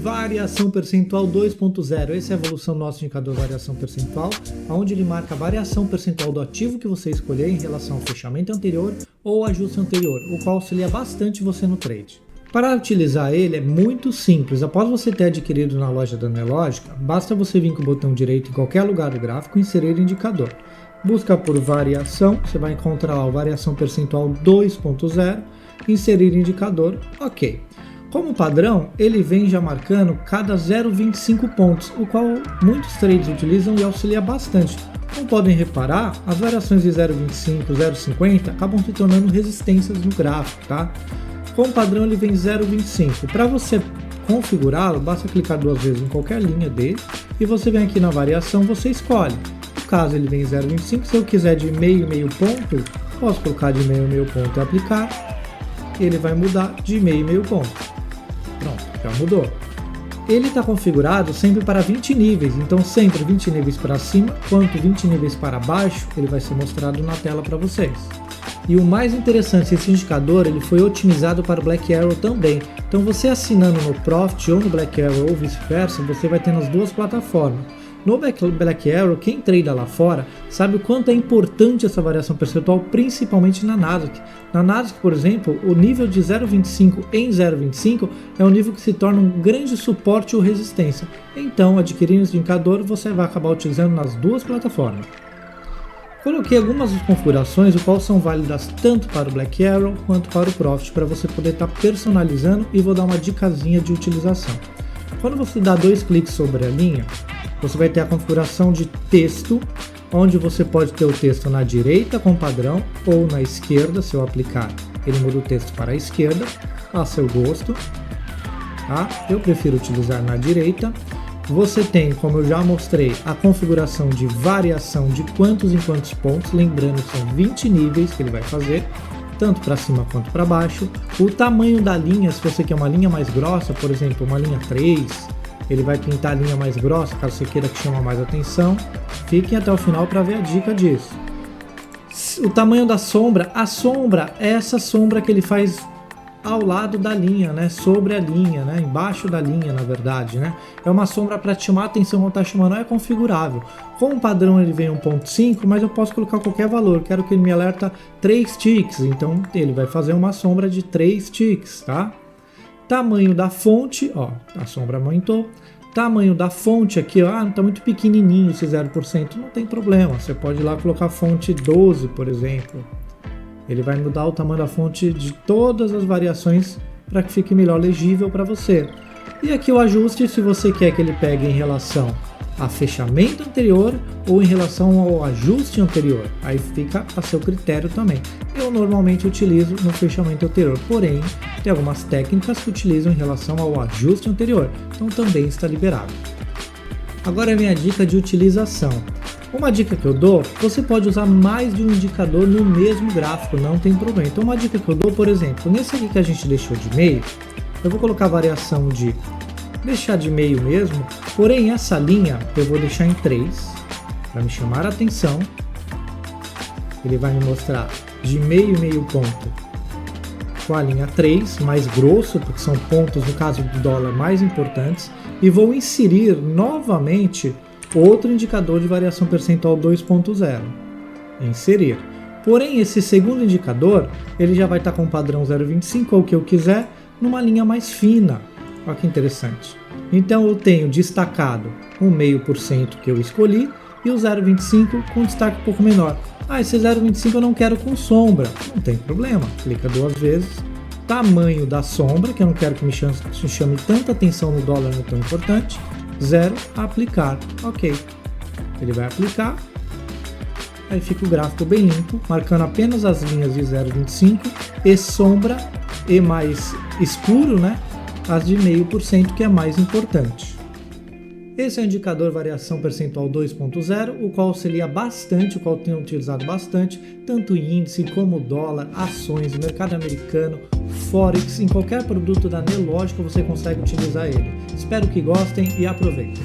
Variação percentual 2.0, essa é a evolução do nosso indicador variação percentual, onde ele marca a variação percentual do ativo que você escolher em relação ao fechamento anterior ou ajuste anterior, o qual auxilia bastante você no trade. Para utilizar ele é muito simples. Após você ter adquirido na loja da Nelogica, basta você vir com o botão direito em qualquer lugar do gráfico e inserir indicador. Busca por variação, você vai encontrar lá o variação percentual 2.0, inserir indicador, ok. Como padrão, ele vem já marcando cada 0,25 pontos, o qual muitos traders utilizam e auxilia bastante. Como podem reparar, as variações de 0,25 e 0,50 acabam se tornando resistências no gráfico, tá? Como padrão ele vem 0,25. Para você configurá-lo, basta clicar duas vezes em qualquer linha dele e você vem aqui na variação, você escolhe. No caso ele vem 0,25, se eu quiser de meio ponto, posso colocar de meio ponto e aplicar. Ele vai mudar de meio ponto. Pronto, já mudou. Ele está configurado sempre para 20 níveis, então sempre 20 níveis para cima, quanto 20 níveis para baixo, ele vai ser mostrado na tela para vocês. E o mais interessante, esse indicador ele foi otimizado para o Black Arrow também. Então você assinando no Profit ou no Black Arrow ou vice-versa, você vai ter nas duas plataformas. No Black Arrow, quem trada lá fora sabe o quanto é importante essa variação percentual, principalmente na Nasdaq. Na Nasdaq, por exemplo, o nível de 0,25 em 0,25 é um nível que se torna um grande suporte ou resistência. Então, adquirindo esse indicador, você vai acabar utilizando nas duas plataformas. Coloquei algumas configurações, o qual são válidas tanto para o Black Arrow quanto para o Profit, para você poder estar personalizando, e vou dar uma dicasinha de utilização. Quando você dá dois cliques sobre a linha, você vai ter a configuração de texto, onde você pode ter o texto na direita com padrão ou na esquerda. Se eu aplicar, ele muda o texto para a esquerda, a seu gosto. Tá? Eu prefiro utilizar na direita. Você tem, como eu já mostrei, a configuração de variação de quantos em quantos pontos, lembrando que são 20 níveis que ele vai fazer, tanto para cima quanto para baixo. O tamanho da linha, se você quer uma linha mais grossa, por exemplo, uma linha 3, ele vai pintar a linha mais grossa, caso você queira que chama mais atenção. Fiquem até o final para ver a dica disso. O tamanho da sombra, a sombra é essa sombra que ele faz ao lado da linha, né? Sobre a linha, né? Embaixo da linha, na verdade, né? É uma sombra para te chamar a atenção quando está chamando, não é configurável. Como padrão ele vem 1.5, mas eu posso colocar qualquer valor. Quero que ele me alerta 3 ticks, então ele vai fazer uma sombra de 3 ticks, tá? Tamanho da fonte, ó, a sombra aumentou. Tamanho da fonte aqui, ó, tá muito pequenininho esse 0%, não tem problema. Você pode ir lá colocar fonte 12, por exemplo. Ele vai mudar o tamanho da fonte de todas as variações para que fique melhor legível para você. E aqui o ajuste, se você quer que ele pegue em relação a fechamento anterior ou em relação ao ajuste anterior, aí fica a seu critério também. Eu normalmente utilizo no fechamento anterior, porém tem algumas técnicas que utilizam em relação ao ajuste anterior, então também está liberado. Agora é a minha dica de utilização. Uma dica que eu dou, você pode usar mais de um indicador no mesmo gráfico, não tem problema. Então uma dica que eu dou, por exemplo, nesse aqui que a gente deixou de meio, eu vou colocar a variação de deixar de meio mesmo, porém essa linha eu vou deixar em 3, para me chamar a atenção. Ele vai me mostrar de meio ponto com a linha 3, mais grosso, porque são pontos, no caso do dólar, mais importantes, e vou inserir novamente outro indicador de variação percentual 2.0. Inserir. Porém, esse segundo indicador, ele já vai estar com o padrão 0,25 ou o que eu quiser, numa linha mais fina. Olha que interessante. Então eu tenho destacado o 0,5% que eu escolhi e o 0,25 com destaque um pouco menor. Ah, esse 0,25 eu não quero com sombra. Não tem problema. Clica duas vezes. Tamanho da sombra, que eu não quero que me chame tanta atenção no dólar, não é tão importante. 0, aplicar. Ok. Ele vai aplicar. Aí fica o gráfico bem limpo, marcando apenas as linhas de 0,25 e sombra e mais escuro, né? As de 0,5%, que é mais importante. Esse é o indicador variação percentual 2.0, o qual auxilia bastante, o qual tenho utilizado bastante, tanto em índice como dólar, ações, mercado americano, Forex, em qualquer produto da Nelogica você consegue utilizar ele. Espero que gostem e aproveitem.